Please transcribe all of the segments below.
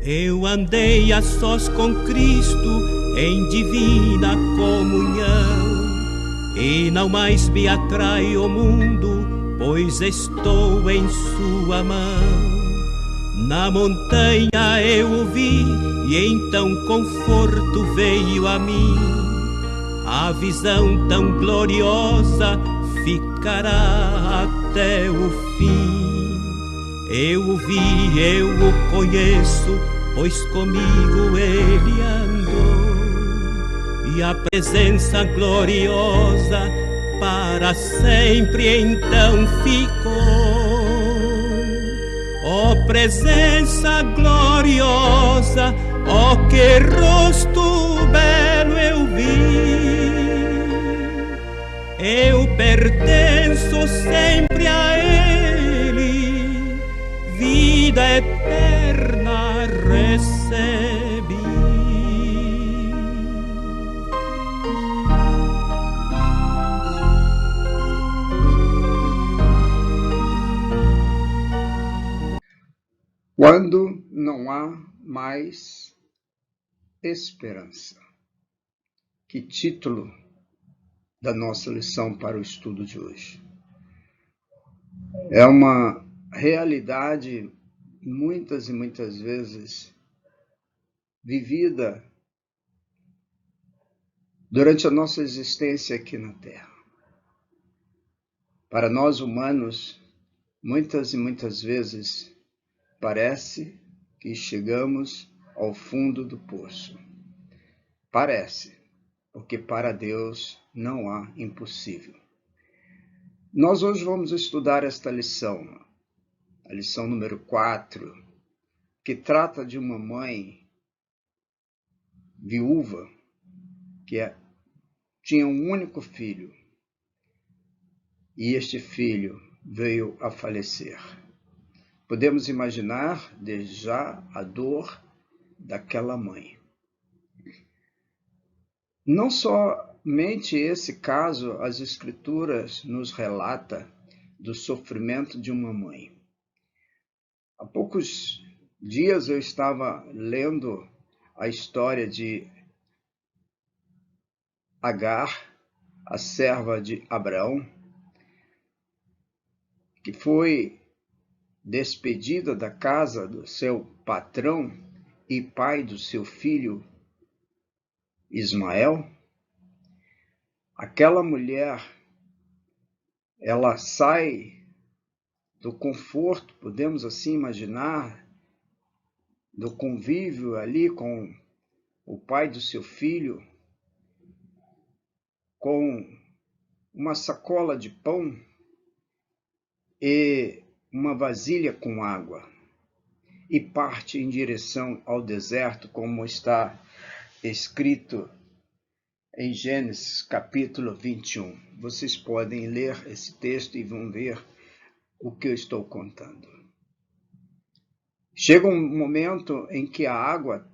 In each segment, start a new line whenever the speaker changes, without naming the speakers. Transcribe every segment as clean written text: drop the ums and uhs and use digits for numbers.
Eu andei a sós com Cristo em divina comunhão, e não mais me atrai o mundo, pois estou em sua mão. Na montanha eu o vi, e então conforto veio a mim. A visão tão gloriosa ficará até o fim. Eu o vi, eu o conheço, pois comigo ele andou, e a presença gloriosa para sempre então ficou. Ó presença gloriosa, ó que rosto belo eu vi. Eu pertenço sempre a ele, vida eterna recebi.
Quando não há mais esperança. Que título da nossa lição para o estudo de hoje. É uma realidade muitas e muitas vezes vivida durante a nossa existência aqui na Terra. Para nós humanos, muitas e muitas vezes parece que chegamos ao fundo do poço. Parece, porque para Deus não há impossível. Nós hoje vamos estudar esta lição, a lição número 4, que trata de uma mãe viúva que tinha um único filho, e este filho veio a falecer. Podemos imaginar desde já a dor daquela mãe. Não somente esse caso, as Escrituras nos relata do sofrimento de uma mãe. Há poucos dias eu estava lendo a história de Agar, a serva de Abraão, que foi despedida da casa do seu patrão e pai do seu filho Ismael. Aquela mulher, ela sai do conforto, podemos assim imaginar, do convívio ali com o pai do seu filho, com uma sacola de pão e uma vasilha com água, e parte em direção ao deserto, como está escrito em Gênesis capítulo 21. Vocês podem ler esse texto e vão ver o que eu estou contando. Chega um momento em que a água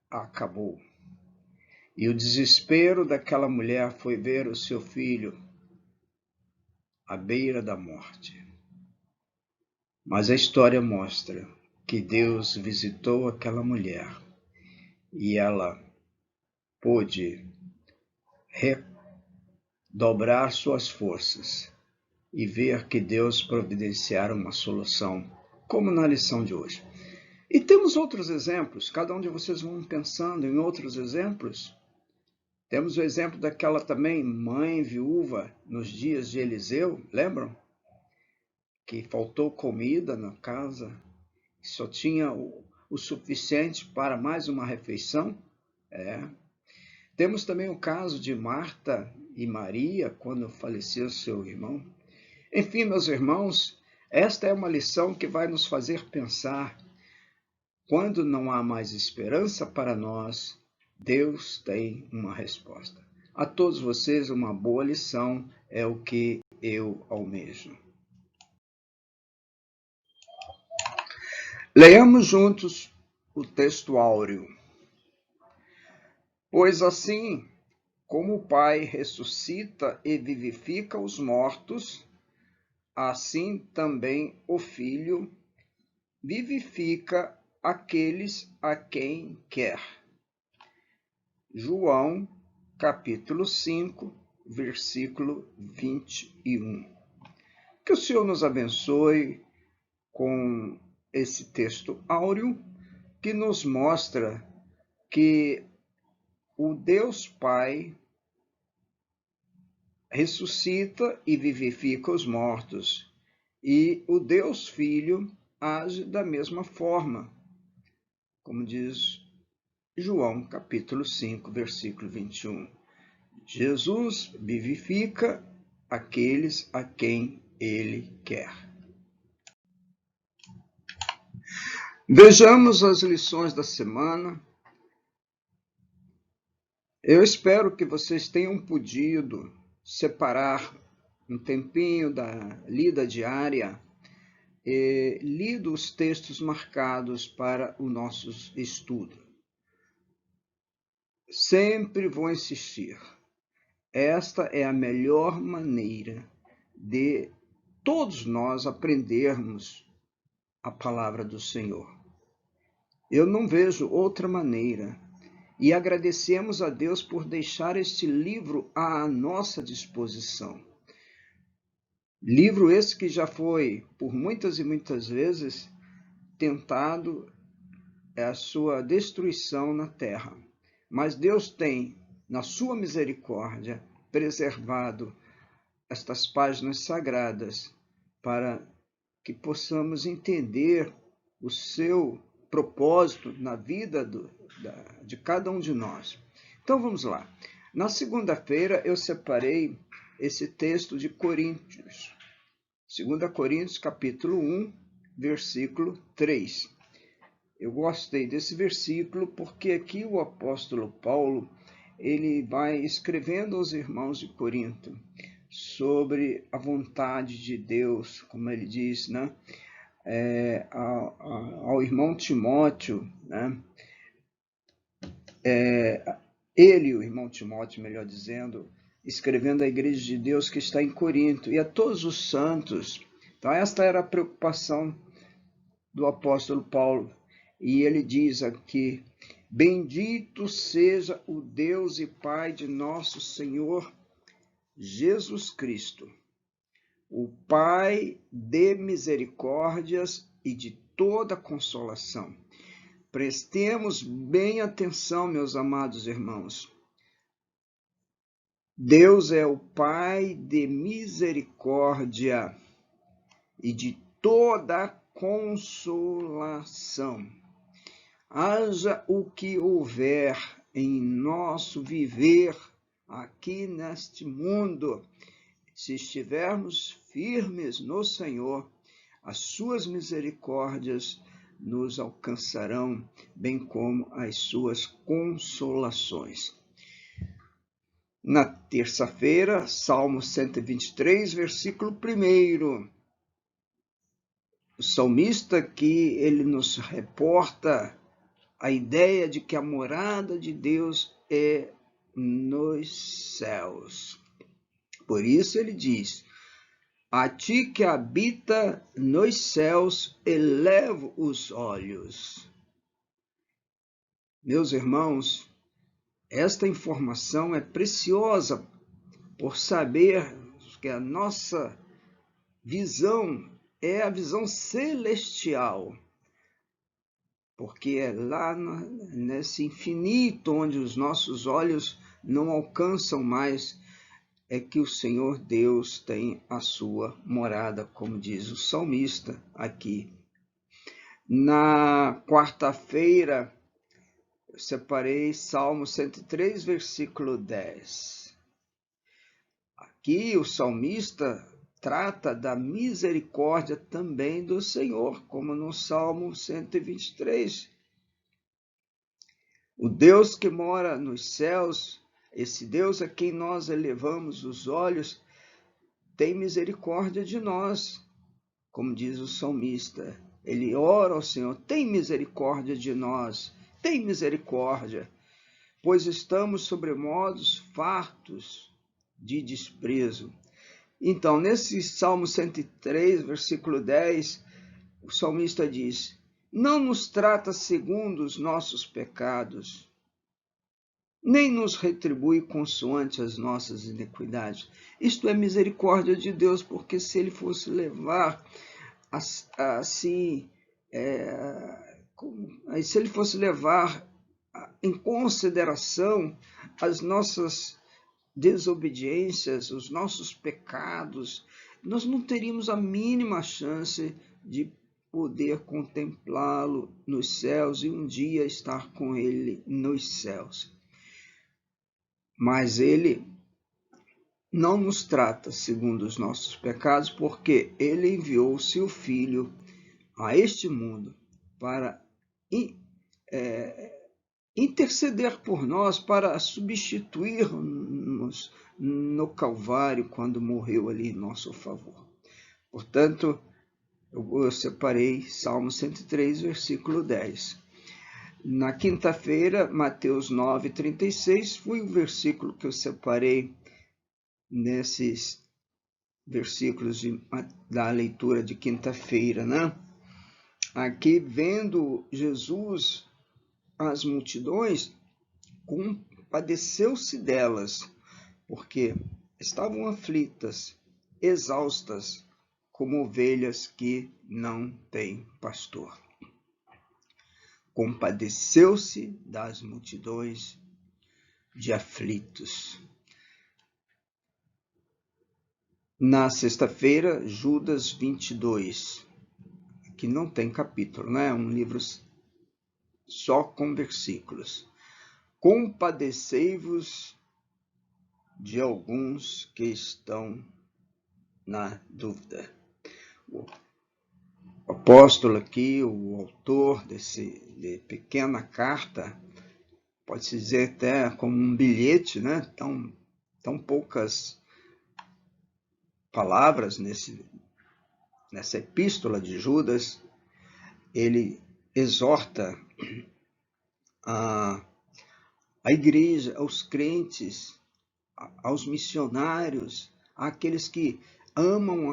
acabou, e o desespero daquela mulher foi ver o seu filho à beira da morte. Mas a história mostra que Deus visitou aquela mulher e ela pôde redobrar suas forças e ver que Deus providenciara uma solução, como na lição de hoje. E temos outros exemplos, cada um de vocês vão pensando em outros exemplos. Temos o exemplo daquela também mãe viúva nos dias de Eliseu, lembram? Que faltou comida na casa, só tinha o suficiente para mais uma refeição. Temos também o caso de Marta e Maria, quando faleceu seu irmão. Enfim, meus irmãos, esta é uma lição que vai nos fazer pensar. Quando não há mais esperança para nós, Deus tem uma resposta. A todos vocês, uma boa lição é o que eu almejo. Leiamos juntos o texto áureo. Pois assim como o Pai ressuscita e vivifica os mortos, assim também o Filho vivifica aqueles a quem quer. João, capítulo 5, versículo 21. Que o Senhor nos abençoe com esse texto áureo que nos mostra que o Deus Pai ressuscita e vivifica os mortos, e o Deus Filho age da mesma forma, como diz João, capítulo 5, versículo 21. Jesus vivifica aqueles a quem ele quer. Vejamos as lições da semana. Eu espero que vocês tenham podido separar um tempinho da lida diária e lido os textos marcados para o nosso estudo. Sempre vou insistir, esta é a melhor maneira de todos nós aprendermos a palavra do Senhor. Eu não vejo outra maneira. E agradecemos a Deus por deixar este livro à nossa disposição. Livro esse que já foi, por muitas e muitas vezes, tentado a sua destruição na terra. Mas Deus tem, na sua misericórdia, preservado estas páginas sagradas para que possamos entender o seu propósito na vida de cada um de nós. Então vamos lá. Na segunda-feira eu separei esse texto de Coríntios. 2 Coríntios capítulo 1, versículo 3. Eu gostei desse versículo porque aqui o apóstolo Paulo ele vai escrevendo aos irmãos de Corinto sobre a vontade de Deus, como ele diz, né? Ao irmão Timóteo, né? Ele, o irmão Timóteo, melhor dizendo, escrevendo à igreja de Deus que está em Corinto e a todos os santos. Então esta era a preocupação do apóstolo Paulo. E ele diz aqui: bendito seja o Deus e Pai de nosso Senhor Jesus Cristo, o Pai de misericórdias e de toda consolação. Prestemos bem atenção, meus amados irmãos. Deus é o Pai de misericórdia e de toda consolação. Haja o que houver em nosso viver aqui neste mundo, se estivermos firmes no Senhor, as suas misericórdias nos alcançarão, bem como as suas consolações. Na terça-feira, Salmo 123, versículo 1. O salmista aqui, ele nos reporta a ideia de que a morada de Deus é nos céus. Por isso ele diz: a ti que habita nos céus, elevo os olhos. Meus irmãos, esta informação é preciosa por saber que a nossa visão é a visão celestial, porque é lá nesse infinito onde os nossos olhos não alcançam mais, é que o Senhor Deus tem a sua morada, como diz o salmista aqui. Na quarta-feira, eu separei Salmo 103, versículo 10. Aqui o salmista trata da misericórdia também do Senhor, como no Salmo 123. O Deus que mora nos céus, esse Deus a quem nós elevamos os olhos, tem misericórdia de nós, como diz o salmista. Ele ora ao Senhor: tem misericórdia de nós, tem misericórdia, pois estamos sobremodos fartos de desprezo. Então, nesse Salmo 103, versículo 10, o salmista diz: não nos trata segundo os nossos pecados, nem nos retribui consoante as nossas iniquidades. Isto é misericórdia de Deus, porque se ele fosse levar assim, se ele fosse levar em consideração as nossas desobediências, os nossos pecados, nós não teríamos a mínima chance de poder contemplá-lo nos céus e um dia estar com ele nos céus. Mas ele não nos trata segundo os nossos pecados, porque ele enviou o seu Filho a este mundo para interceder por nós, para substituir-nos no Calvário quando morreu ali em nosso favor. Portanto, eu separei Salmo 103, versículo 10. Na quinta-feira, Mateus 9, 36, foi o versículo que eu separei nesses versículos da leitura de quinta-feira, né? Aqui, vendo Jesus as multidões, compadeceu-se delas, porque estavam aflitas, exaustas, como ovelhas que não têm pastor. Compadeceu-se das multidões de aflitos. Na sexta-feira, Judas 22, que não tem capítulo, né? É um livro só com versículos. Compadecei-vos de alguns que estão na dúvida. O apóstolo aqui, o autor de pequena carta, pode-se dizer até como um bilhete, né? Tão poucas palavras nessa epístola de Judas, ele exorta a igreja, aos crentes, aos missionários, àqueles que amam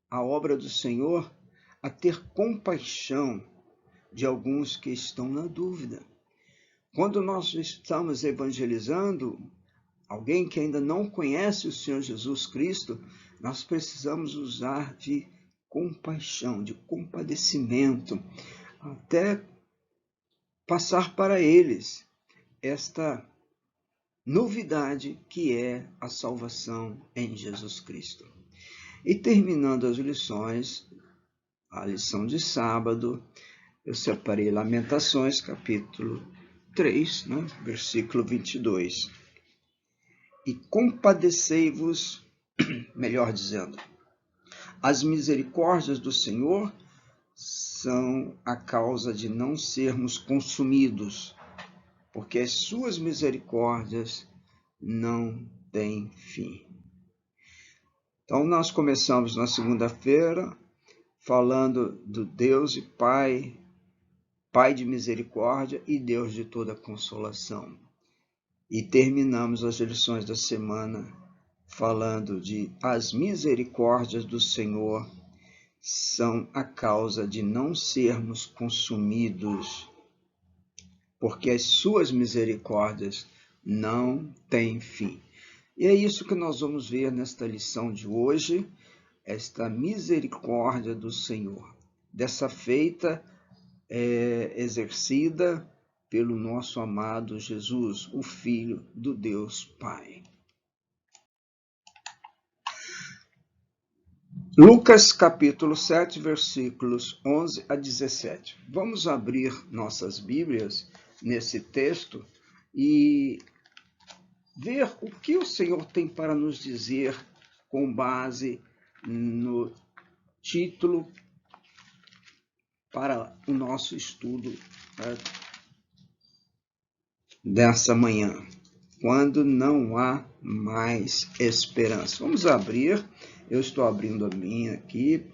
a obra do Senhor, a ter compaixão de alguns que estão na dúvida. Quando nós estamos evangelizando alguém que ainda não conhece o Senhor Jesus Cristo, nós precisamos usar de compaixão, de compadecimento, até passar para eles esta novidade que é a salvação em Jesus Cristo. E terminando as lições, a lição de sábado, eu separei Lamentações, capítulo 3, né, versículo 22. E compadecei-vos, melhor dizendo, as misericórdias do Senhor são a causa de não sermos consumidos, porque as suas misericórdias não têm fim. Então, nós começamos na segunda-feira falando do Deus e Pai, Pai de misericórdia e Deus de toda consolação. E terminamos as lições da semana falando de as misericórdias do Senhor são a causa de não sermos consumidos, porque as suas misericórdias não têm fim. E é isso que nós vamos ver nesta lição de hoje, esta misericórdia do Senhor, dessa feita exercida pelo nosso amado Jesus, o Filho do Deus Pai. Lucas capítulo 7, versículos 11 a 17. Vamos abrir nossas Bíblias nesse texto e ver o que o Senhor tem para nos dizer com base no título para o nosso estudo dessa manhã, quando não há mais esperança. Vamos abrir, eu estou abrindo a minha aqui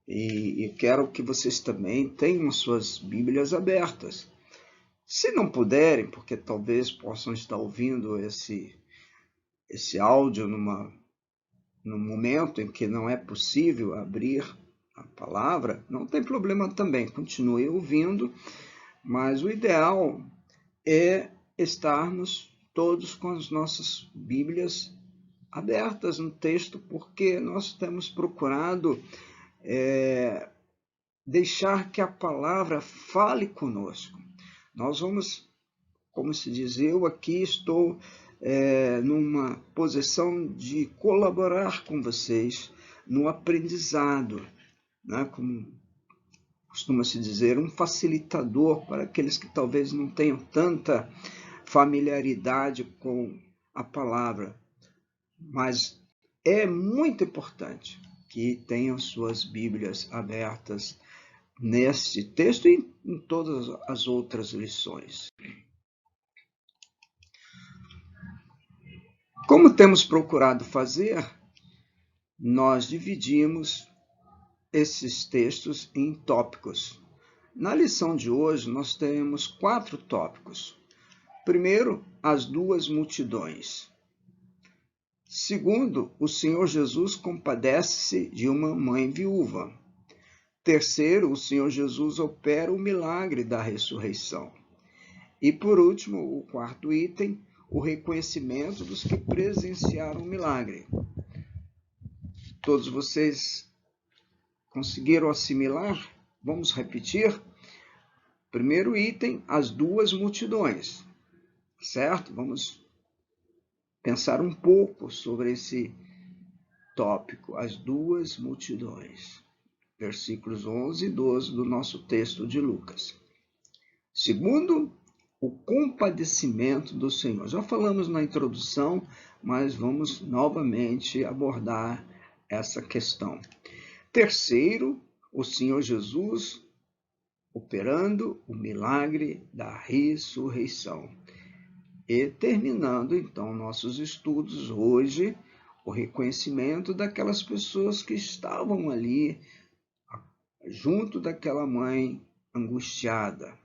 e quero que vocês também tenham suas Bíblias abertas. Se não puderem, porque talvez possam estar ouvindo esse áudio num momento em que não é possível abrir a palavra, não tem problema também, continue ouvindo, mas o ideal é estarmos todos com as nossas Bíblias abertas no texto, porque nós temos procurado deixar que a palavra fale conosco. Nós vamos, como se diz, eu aqui estou numa posição de colaborar com vocês no aprendizado, né? Como costuma-se dizer, um facilitador para aqueles que talvez não tenham tanta familiaridade com a palavra. Mas é muito importante que tenham suas Bíblias abertas neste texto e em todas as outras lições. Como temos procurado fazer, nós dividimos esses textos em tópicos. Na lição de hoje, nós temos 4 tópicos. Primeiro, as duas multidões. Segundo, o Senhor Jesus compadece-se de uma mãe viúva. Terceiro, o Senhor Jesus opera o milagre da ressurreição. E por último, o 4º item, o reconhecimento dos que presenciaram o milagre. Todos vocês conseguiram assimilar? Vamos repetir? Primeiro item, as duas multidões. Certo? Vamos pensar um pouco sobre esse tópico, as duas multidões. Versículos 11 e 12 do nosso texto de Lucas. Segundo, o compadecimento do Senhor. Já falamos na introdução, mas vamos novamente abordar essa questão. Terceiro, o Senhor Jesus operando o milagre da ressurreição. E terminando, então, nossos estudos hoje, o reconhecimento daquelas pessoas que estavam ali junto daquela mãe angustiada.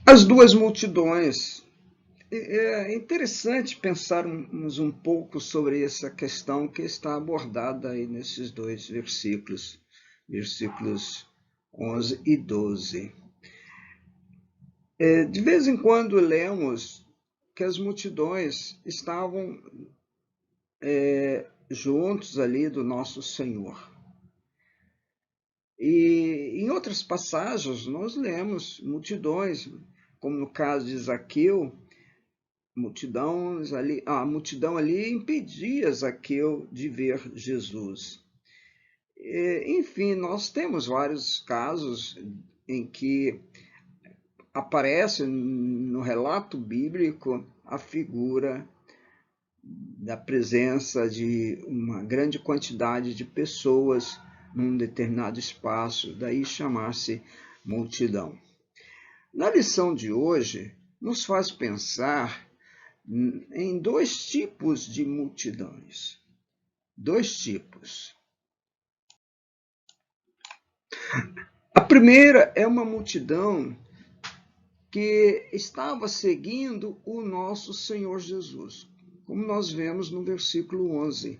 As duas multidões. É interessante pensarmos um pouco sobre essa questão que está abordada aí nesses 2 versículos, versículos 11 e 12. De vez em quando lemos que as multidões estavam juntos ali do nosso Senhor. E em outras passagens nós lemos multidões, como no caso de Zaqueu, a multidão ali impedia Zaqueu de ver Jesus. Enfim, nós temos vários casos em que aparece no relato bíblico a figura da presença de uma grande quantidade de pessoas num determinado espaço, daí chamar-se multidão. Na lição de hoje, nos faz pensar em 2 tipos de multidões. 2 tipos. A primeira é uma multidão que estava seguindo o nosso Senhor Jesus, como nós vemos no versículo 11.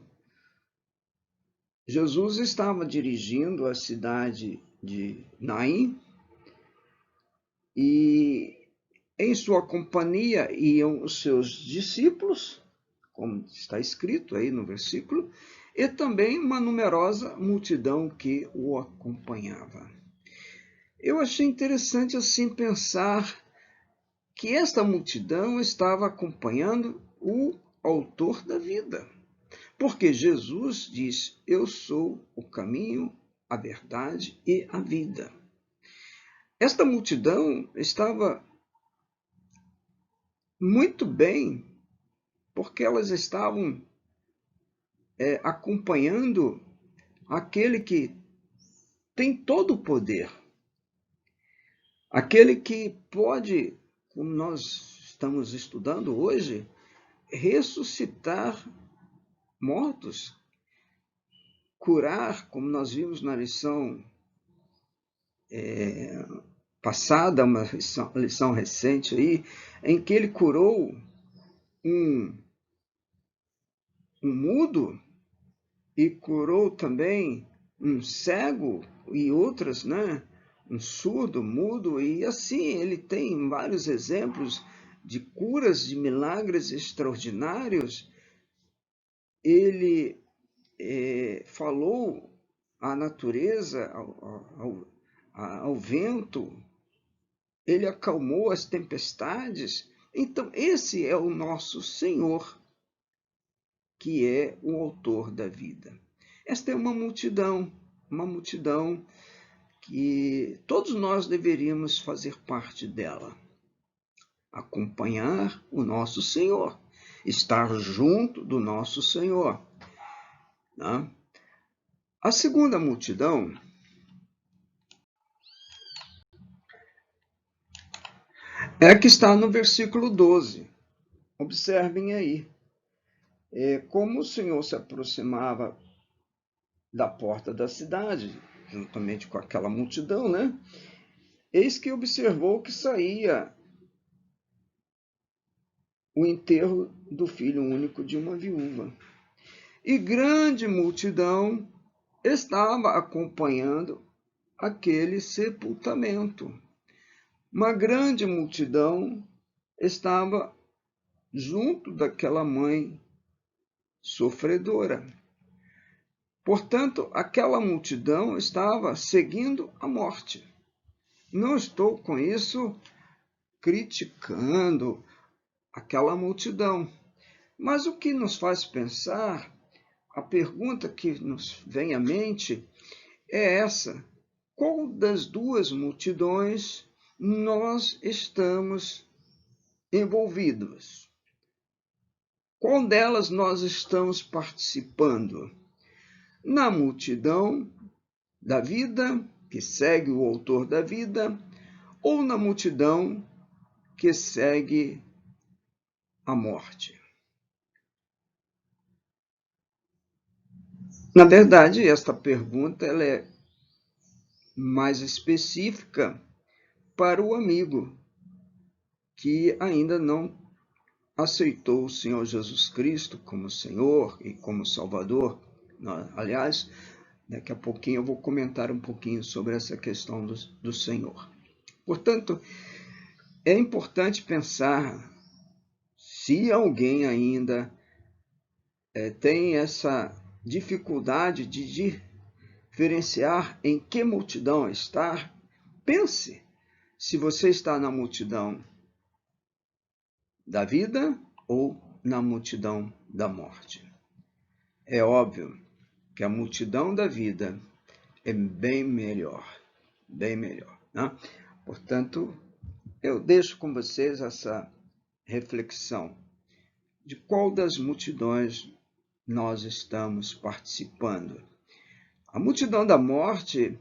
Jesus estava dirigindo a cidade de Naim e em sua companhia iam os seus discípulos, como está escrito aí no versículo, e também uma numerosa multidão que o acompanhava. Eu achei interessante assim pensar que esta multidão estava acompanhando o autor da vida. Porque Jesus diz, eu sou o caminho, a verdade e a vida. Esta multidão estava muito bem, porque elas estavam acompanhando aquele que tem todo o poder. Aquele que pode, como nós estamos estudando hoje, ressuscitar mortos, curar, como nós vimos na lição passada, uma lição recente aí, em que ele curou um mudo e curou também um cego e outras, né? Um surdo, mudo, e assim ele tem vários exemplos de curas, de milagres extraordinários. Ele falou à natureza, ao vento, ele acalmou as tempestades. Então, esse é o nosso Senhor, que é o autor da vida. Esta é uma multidão que todos nós deveríamos fazer parte dela. Acompanhar o nosso Senhor, estar junto do nosso Senhor. Né? A segunda multidão é a que está no versículo 12. Observem aí. Como o Senhor se aproximava da porta da cidade, juntamente com aquela multidão, né? Eis que observou que saía o enterro do filho único de uma viúva. E grande multidão estava acompanhando aquele sepultamento. Uma grande multidão estava junto daquela mãe sofredora. Portanto, aquela multidão estava seguindo a morte. Não estou com isso criticando aquela multidão, mas o que nos faz pensar, a pergunta que nos vem à mente é essa: qual das duas multidões nós estamos envolvidos? Qual delas nós estamos participando? Na multidão da vida, que segue o autor da vida, ou na multidão que segue a morte? Na verdade, esta pergunta ela é mais específica para o amigo que ainda não aceitou o Senhor Jesus Cristo como Senhor e como Salvador. Aliás, daqui a pouquinho eu vou comentar um pouquinho sobre essa questão do Senhor. Portanto, é importante pensar se alguém ainda tem essa dificuldade de diferenciar em que multidão está. Pense se você está na multidão da vida ou na multidão da morte. É óbvio que a multidão da vida é bem melhor, né? Portanto, eu deixo com vocês essa reflexão de qual das multidões nós estamos participando. A multidão da morte,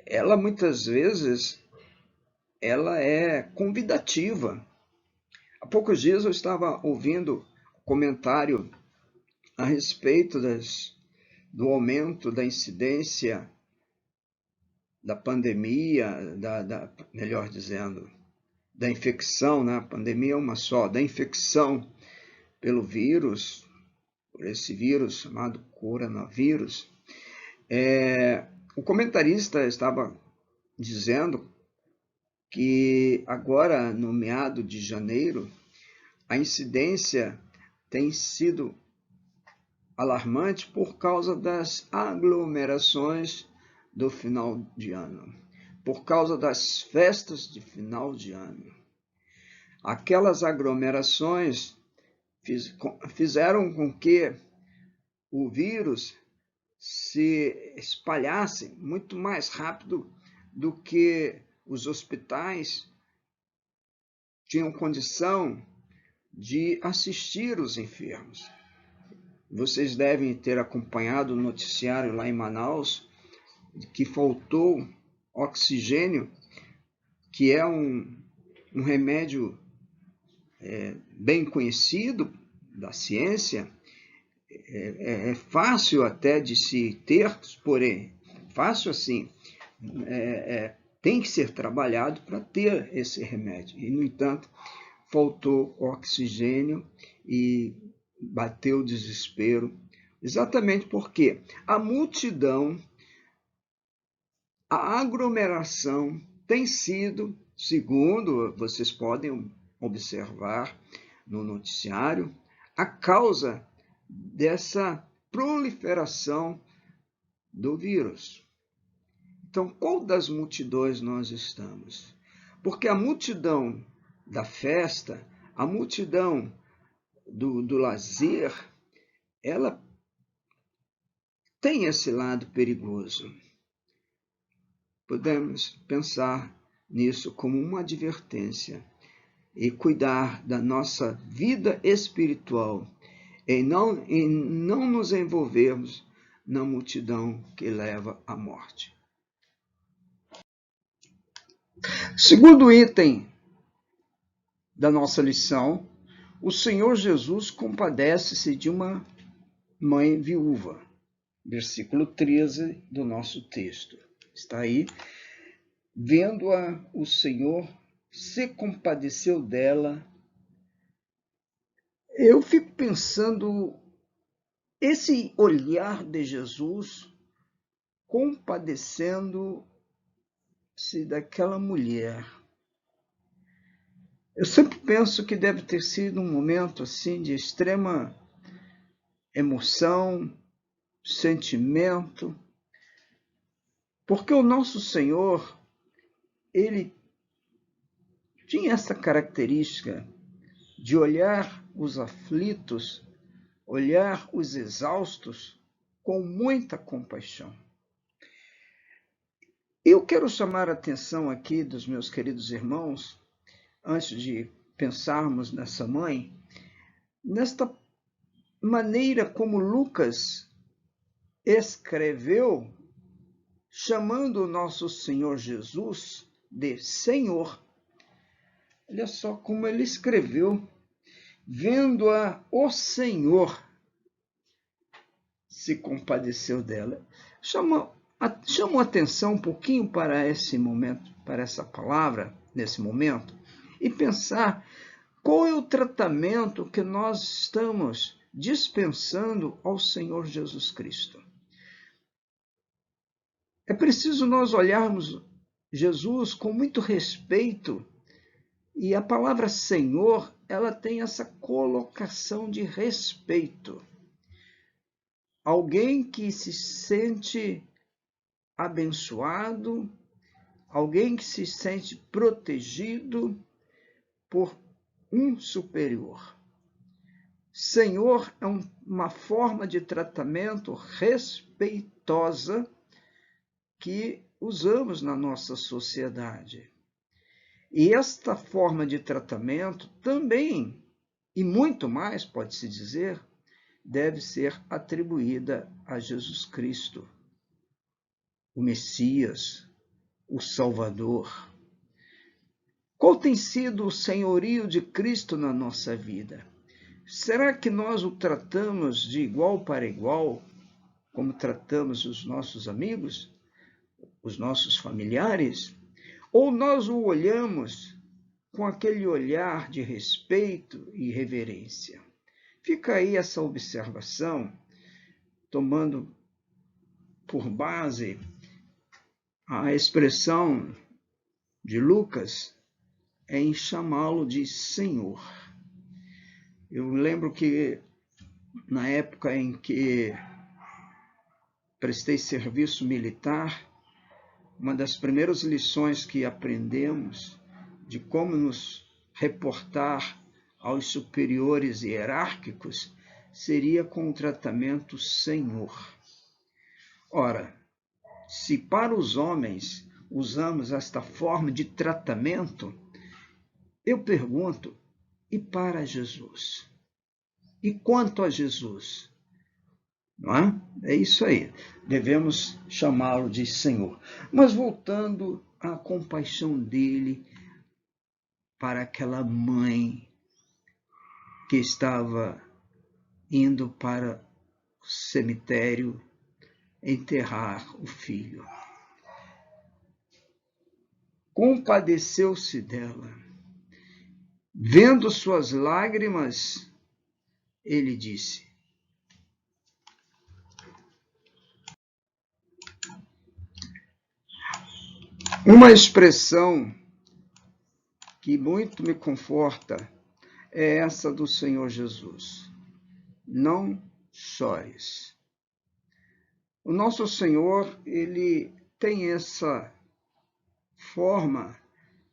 ela muitas vezes ela é convidativa. Há poucos dias eu estava ouvindo comentário a respeito do aumento da incidência da pandemia, melhor dizendo, da infecção, né? A pandemia é uma só, da infecção pelo vírus, por esse vírus chamado coronavírus. O comentarista estava dizendo que agora, no meado de janeiro, a incidência tem sido alarmante por causa das aglomerações do final de ano, por causa das festas de final de ano. Aquelas aglomerações fizeram com que o vírus se espalhasse muito mais rápido do que os hospitais tinham condição de assistir os enfermos. Vocês devem ter acompanhado o noticiário lá em Manaus, que faltou oxigênio, que é um remédio bem conhecido da ciência, é fácil até de se ter, porém, fácil assim, tem que ser trabalhado para ter esse remédio. E, no entanto, faltou oxigênio e bateu o desespero, exatamente porque a multidão, a aglomeração tem sido, segundo vocês podem observar no noticiário, a causa dessa proliferação do vírus. Então, qual das multidões nós estamos? Porque a multidão da festa, a multidão do lazer, ela tem esse lado perigoso. Podemos pensar nisso como uma advertência e cuidar da nossa vida espiritual e não nos envolvermos na multidão que leva à morte. Segundo item da nossa lição, o Senhor Jesus compadece-se de uma mãe viúva. Versículo 13 do nosso texto. Está aí. Vendo-a, o Senhor se compadeceu dela. Eu fico pensando, esse olhar de Jesus compadecendo-se daquela mulher. Eu sempre penso que deve ter sido um momento assim de extrema emoção, sentimento, porque o nosso Senhor, ele tinha essa característica de olhar os aflitos, olhar os exaustos com muita compaixão. Eu quero chamar a atenção aqui dos meus queridos irmãos, antes de pensarmos nessa mãe, nesta maneira como Lucas escreveu, chamando o nosso Senhor Jesus de Senhor. Olha só como ele escreveu. Vendo-a, o Senhor se compadeceu dela. Chamo atenção um pouquinho para esse momento, para essa palavra, nesse momento, e pensar qual é o tratamento que nós estamos dispensando ao Senhor Jesus Cristo. É preciso nós olharmos Jesus com muito respeito, e a palavra Senhor, ela tem essa colocação de respeito. Alguém que se sente abençoado, alguém que se sente protegido por um superior. Senhor é uma forma de tratamento respeitosa que usamos na nossa sociedade. E esta forma de tratamento também, e muito mais, pode-se dizer, deve ser atribuída a Jesus Cristo, o Messias, o Salvador. Qual tem sido o senhorio de Cristo na nossa vida? Será que nós o tratamos de igual para igual, como tratamos os nossos amigos, os nossos familiares? Ou nós o olhamos com aquele olhar de respeito e reverência? Fica aí essa observação, tomando por base a expressão de Lucas em chamá-lo de Senhor. Eu lembro que na época em que prestei serviço militar, uma das primeiras lições que aprendemos de como nos reportar aos superiores hierárquicos seria com o tratamento Senhor. Ora, se para os homens usamos esta forma de tratamento, eu pergunto, e para Jesus? E quanto a Jesus? Não é? É isso aí. Devemos chamá-lo de Senhor. Mas voltando à compaixão dele para aquela mãe que estava indo para o cemitério enterrar o filho. Compadeceu-se dela. Vendo suas lágrimas, ele disse: uma expressão que muito me conforta é essa do Senhor Jesus: não chores. O nosso Senhor, ele tem essa forma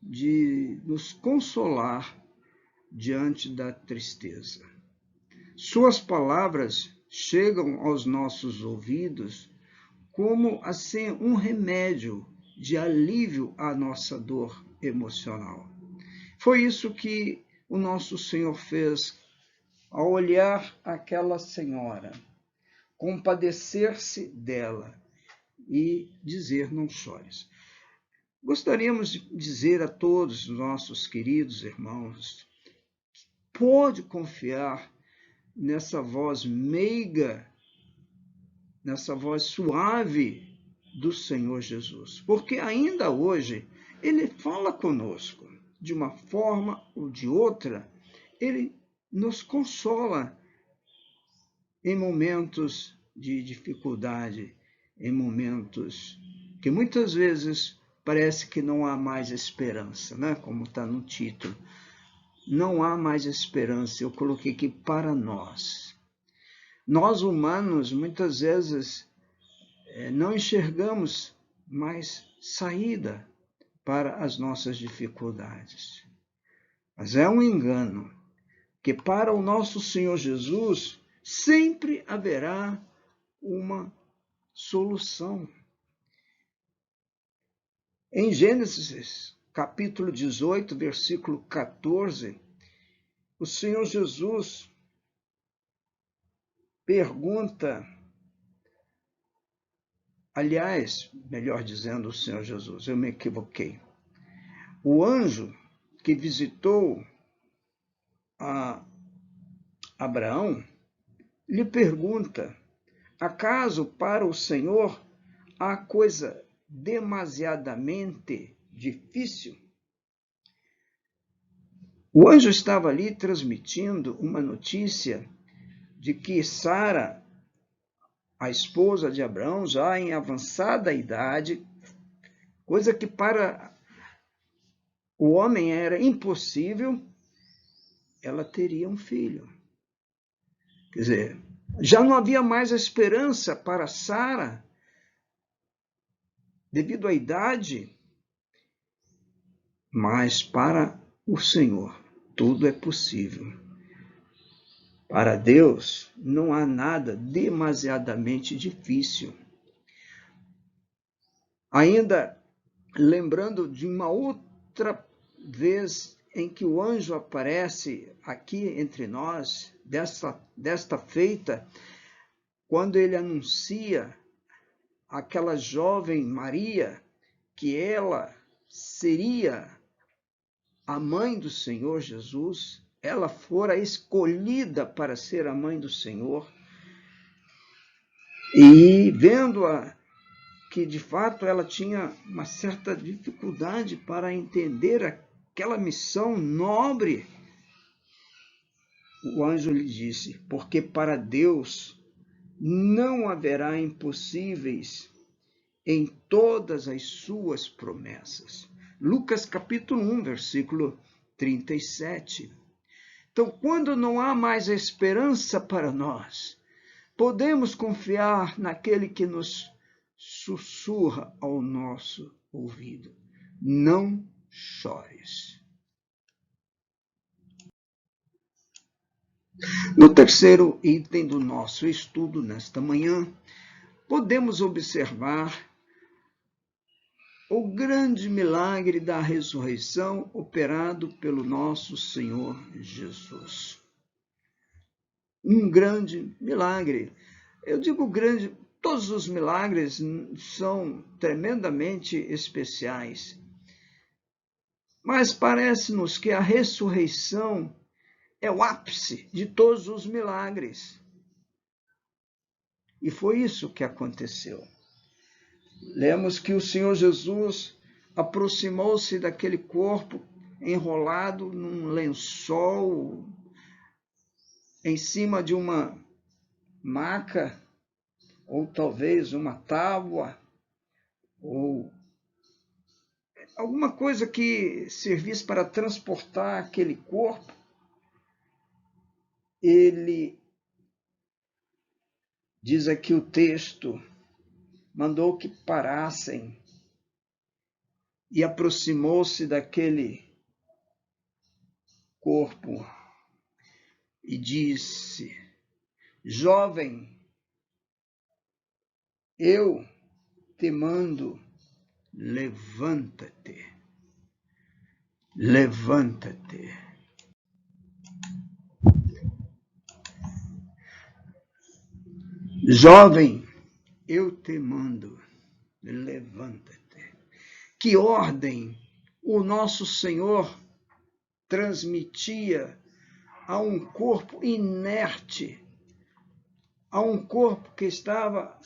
de nos consolar diante da tristeza. Suas palavras chegam aos nossos ouvidos como assim um remédio de alívio à nossa dor emocional. Foi isso que o nosso Senhor fez ao olhar aquela senhora, compadecer-se dela e dizer: não chores. Gostaríamos de dizer a todos os nossos queridos irmãos: pode confiar nessa voz meiga, nessa voz suave do Senhor Jesus, porque ainda hoje ele fala conosco de uma forma ou de outra. Ele nos consola em momentos de dificuldade, em momentos que muitas vezes parece que não há mais esperança, né? Como está no título. Não há mais esperança. Eu coloquei aqui: para nós. Nós humanos, muitas vezes, não enxergamos mais saída para as nossas dificuldades. Mas é um engano, que para o nosso Senhor Jesus sempre haverá uma solução. Em Gênesis, capítulo 18, versículo 14, o Senhor Jesus pergunta, aliás, melhor dizendo, o Senhor Jesus, eu me equivoquei. O anjo que visitou a Abraão lhe pergunta: acaso para o Senhor há coisa demasiadamente difícil? O anjo estava ali transmitindo uma notícia de que Sara, a esposa de Abraão, já em avançada idade, coisa que para o homem era impossível, ela teria um filho. Quer dizer, já não havia mais esperança para Sara, devido à idade, mas para o Senhor tudo é possível. Para Deus não há nada demasiadamente difícil. Ainda lembrando de uma outra vez em que o anjo aparece aqui entre nós, desta feita, quando ele anuncia àquela jovem Maria que ela seria a mãe do Senhor Jesus, ela fora escolhida para ser a mãe do Senhor, e vendo-a que de fato ela tinha uma certa dificuldade para entender aquela missão nobre, o anjo lhe disse: porque para Deus não haverá impossíveis em todas as suas promessas. Lucas capítulo 1, versículo 37. Então, quando não há mais esperança para nós, podemos confiar naquele que nos sussurra ao nosso ouvido: não chores. No terceiro item do nosso estudo nesta manhã, podemos observar o grande milagre da ressurreição operado pelo nosso Senhor Jesus. Um grande milagre. Eu digo grande, todos os milagres são tremendamente especiais. Mas parece-nos que a ressurreição é o ápice de todos os milagres. E foi isso que aconteceu. Lemos que o Senhor Jesus aproximou-se daquele corpo enrolado num lençol, em cima de uma maca, ou talvez uma tábua, ou alguma coisa que servisse para transportar aquele corpo, ele, diz aqui o texto, mandou que parassem e aproximou-se daquele corpo e disse: jovem, eu te mando, levanta-te, levanta-te. Jovem, eu te mando, levanta-te. Que ordem o nosso Senhor transmitia a um corpo inerte, a um corpo que estava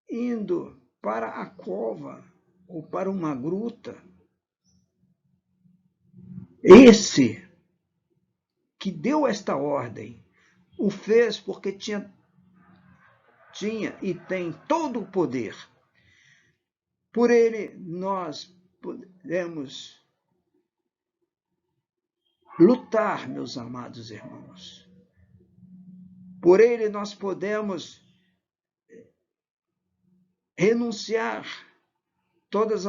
indo para a cova ou para uma gruta. Esse que deu esta ordem o fez porque tinha e tem todo o poder. Por ele nós podemos lutar, meus amados irmãos. Por ele nós podemos renunciar todas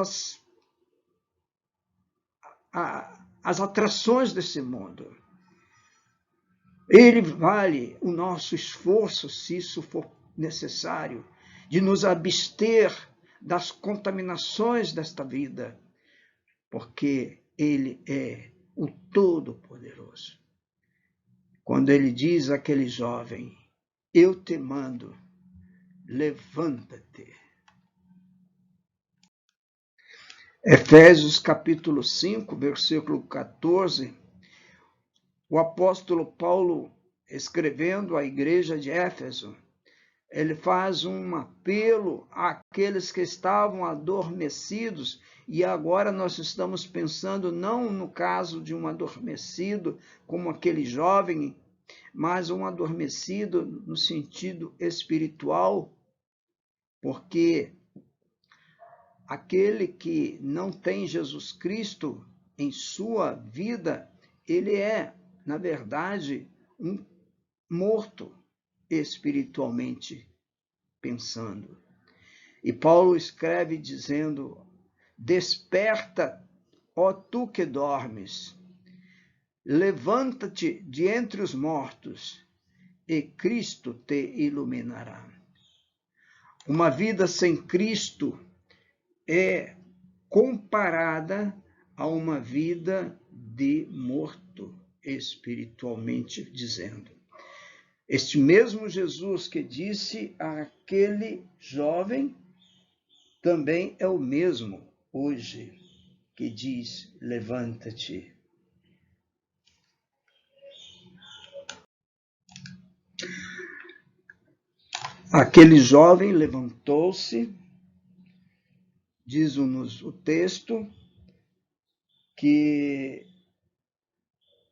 as atrações desse mundo. Ele vale o nosso esforço, se isso for necessário, de nos abster das contaminações desta vida, porque ele é o Todo-Poderoso. Quando ele diz àquele jovem: eu te mando, levanta-te. Efésios capítulo 5, versículo 14, o apóstolo Paulo, escrevendo à igreja de Éfeso, ele faz um apelo àqueles que estavam adormecidos, e agora nós estamos pensando não no caso de um adormecido como aquele jovem, mas um adormecido no sentido espiritual, porque aquele que não tem Jesus Cristo em sua vida, ele é, na verdade, um morto espiritualmente pensando. E Paulo escreve dizendo: desperta, ó tu que dormes, levanta-te de entre os mortos, e Cristo te iluminará. Uma vida sem Cristo é comparada a uma vida de morto, espiritualmente dizendo. Este mesmo Jesus que disse àquele jovem, também é o mesmo hoje que diz: levanta-te. Aquele jovem levantou-se, diz-nos o texto, que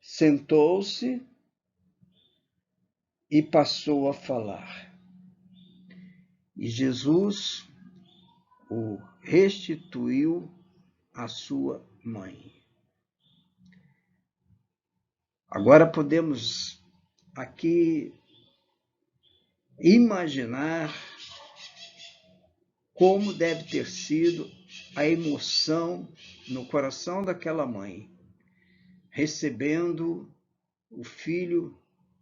sentou-se e passou a falar. E Jesus o restituiu à sua mãe. Agora podemos aqui imaginar como deve ter sido a emoção no coração daquela mãe, recebendo o filho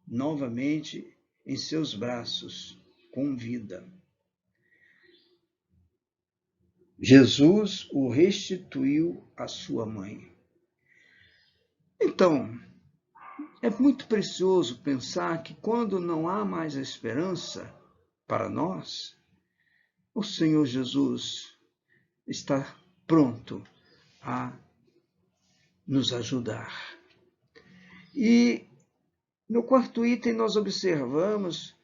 novamente em seus braços, com vida. Jesus o restituiu à sua mãe. Então, é muito precioso pensar que quando não há mais esperança para nós, o Senhor Jesus está pronto a nos ajudar. E no quarto item nós observamos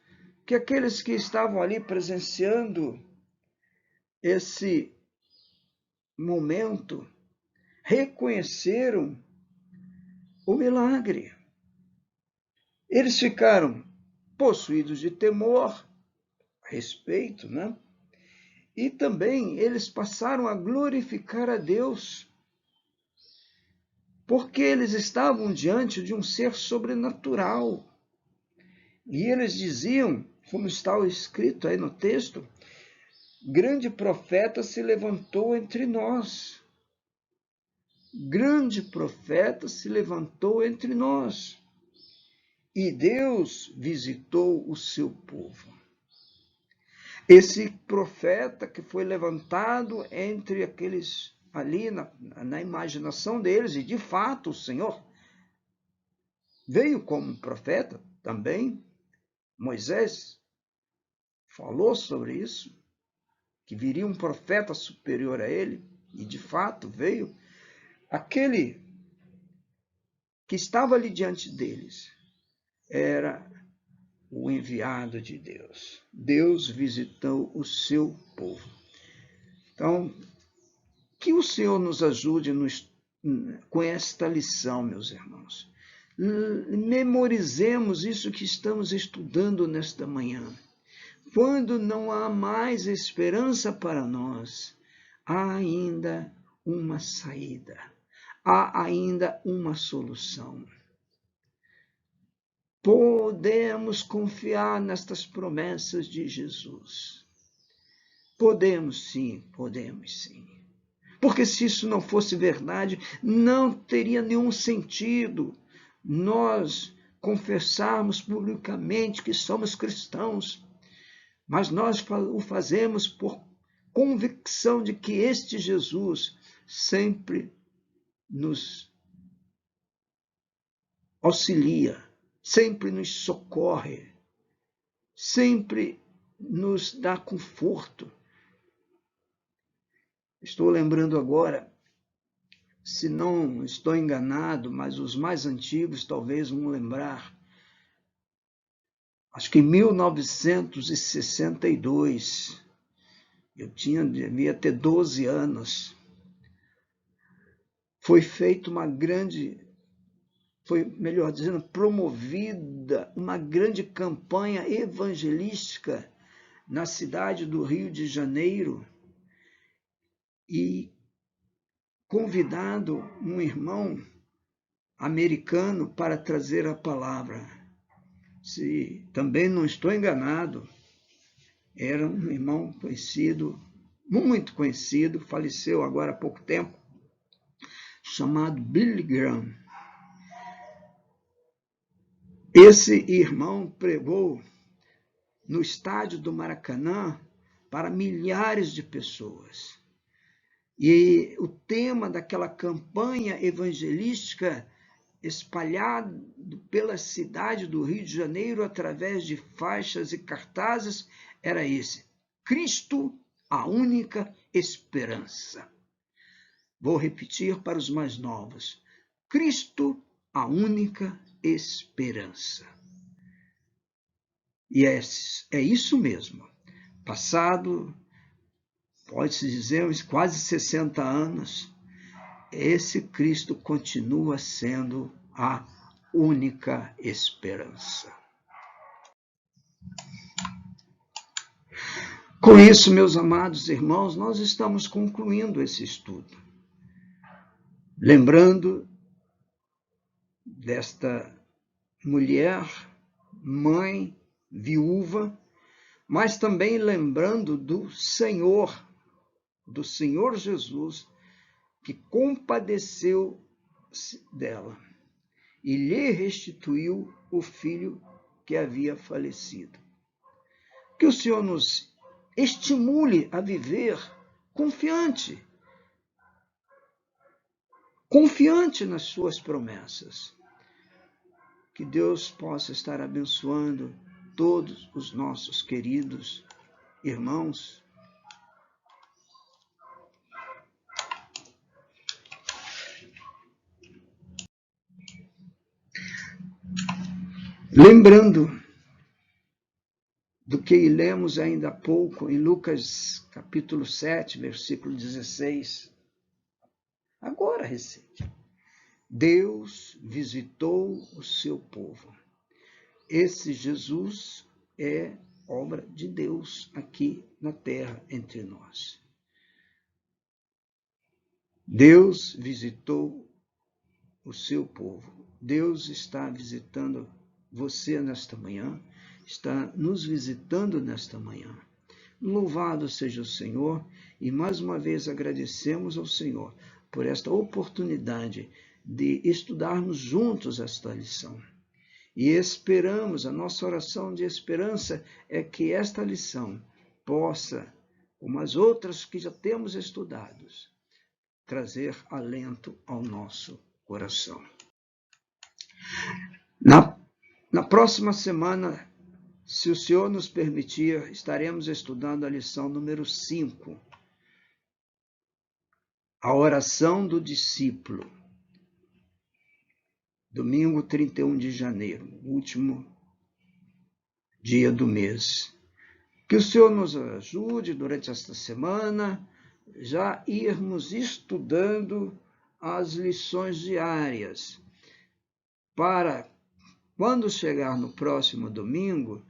que aqueles que estavam ali presenciando esse momento reconheceram o milagre. Eles ficaram possuídos de temor, respeito, né? E também eles passaram a glorificar a Deus, porque eles estavam diante de um ser sobrenatural. E eles diziam, como está escrito aí no texto, grande profeta se levantou entre nós. Grande profeta se levantou entre nós. E Deus visitou o seu povo. Esse profeta que foi levantado entre aqueles ali na imaginação deles, e de fato o Senhor veio como profeta também. Moisés falou sobre isso, que viria um profeta superior a ele, e de fato veio. Aquele que estava ali diante deles era o enviado de Deus. Deus visitou o seu povo. Então, que o Senhor nos ajude com esta lição, meus irmãos. Memorizemos isso que estamos estudando nesta manhã. Quando não há mais esperança para nós, há ainda uma saída, há ainda uma solução. Podemos confiar nestas promessas de Jesus. Podemos sim, podemos sim. Porque se isso não fosse verdade, não teria nenhum sentido nós confessarmos publicamente que somos cristãos, mas nós o fazemos por convicção de que este Jesus sempre nos auxilia, sempre nos socorre, sempre nos dá conforto. Estou lembrando agora, se não estou enganado, mas os mais antigos talvez vão lembrar. Acho que em 1962, devia ter 12 anos, foi feita melhor dizendo, promovida uma grande campanha evangelística na cidade do Rio de Janeiro, e convidado um irmão americano para trazer a palavra. Se também não estou enganado, era um irmão conhecido, muito conhecido, faleceu agora há pouco tempo, chamado Billy Graham. Esse irmão pregou no estádio do Maracanã para milhares de pessoas. E o tema daquela campanha evangelística espalhado pela cidade do Rio de Janeiro através de faixas e cartazes era esse: Cristo, a única esperança. Vou repetir para os mais novos: Cristo, a única esperança. E é isso mesmo. Passado, pode-se dizer, quase 60 anos, esse Cristo continua sendo a única esperança. Com isso, meus amados irmãos, nós estamos concluindo esse estudo. Lembrando desta mulher, mãe, viúva, mas também lembrando do Senhor Jesus, que compadeceu dela e lhe restituiu o filho que havia falecido. Que o Senhor nos estimule a viver confiante nas suas promessas. Que Deus possa estar abençoando todos os nossos queridos irmãos. Lembrando do que lemos ainda há pouco em Lucas capítulo 7, versículo 16. Agora recente. Deus visitou o seu povo. esse Jesus é obra de Deus aqui na terra entre nós. Deus visitou o seu povo. Deus está visitando você nesta manhã, está nos visitando nesta manhã. Louvado seja o Senhor, e mais uma vez agradecemos ao Senhor por esta oportunidade de estudarmos juntos esta lição. E esperamos, a nossa oração de esperança é que esta lição possa, como as outras que já temos estudados, trazer alento ao nosso coração. Na próxima semana, se o Senhor nos permitir, estaremos estudando a lição número 5, a oração do discípulo. Domingo 31 de janeiro, último dia do mês. Que o Senhor nos ajude durante esta semana, já irmos estudando as lições diárias, para quando chegar no próximo domingo,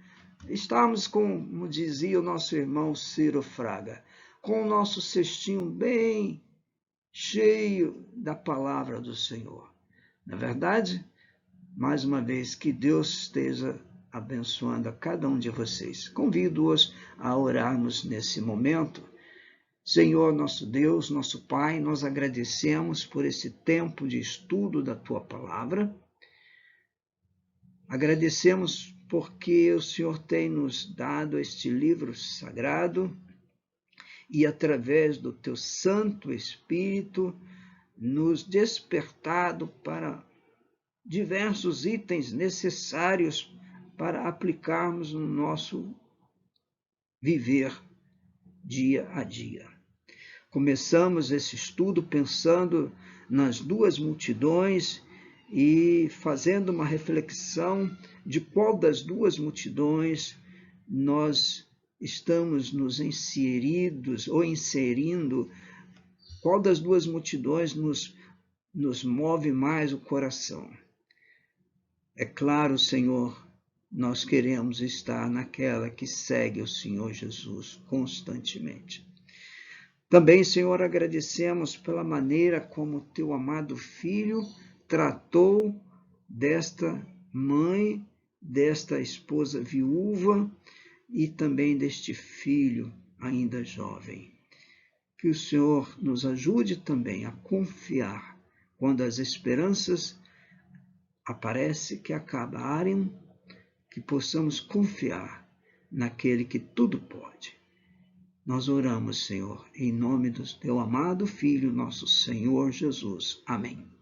estarmos, como dizia o nosso irmão Ciro Fraga, com o nosso cestinho bem cheio da palavra do Senhor. Na verdade, mais uma vez, que Deus esteja abençoando a cada um de vocês. Convido-os a orarmos nesse momento. Senhor, nosso Deus, nosso Pai, nós agradecemos por esse tempo de estudo da Tua Palavra. Agradecemos porque o Senhor tem nos dado este livro sagrado e, através do Teu Santo Espírito, nos despertado para diversos itens necessários para aplicarmos no nosso viver dia a dia. Começamos esse estudo pensando nas duas multidões e fazendo uma reflexão de qual das duas multidões nós estamos nos inseridos ou inserindo, qual das duas multidões nos move mais o coração. É claro, Senhor, nós queremos estar naquela que segue o Senhor Jesus constantemente. Também, Senhor, agradecemos pela maneira como Teu amado Filho tratou desta mãe, desta esposa viúva e também deste filho ainda jovem. Que o Senhor nos ajude também a confiar quando as esperanças aparecem que acabarem, que possamos confiar naquele que tudo pode. Nós oramos, Senhor, em nome do Teu amado Filho, nosso Senhor Jesus. Amém.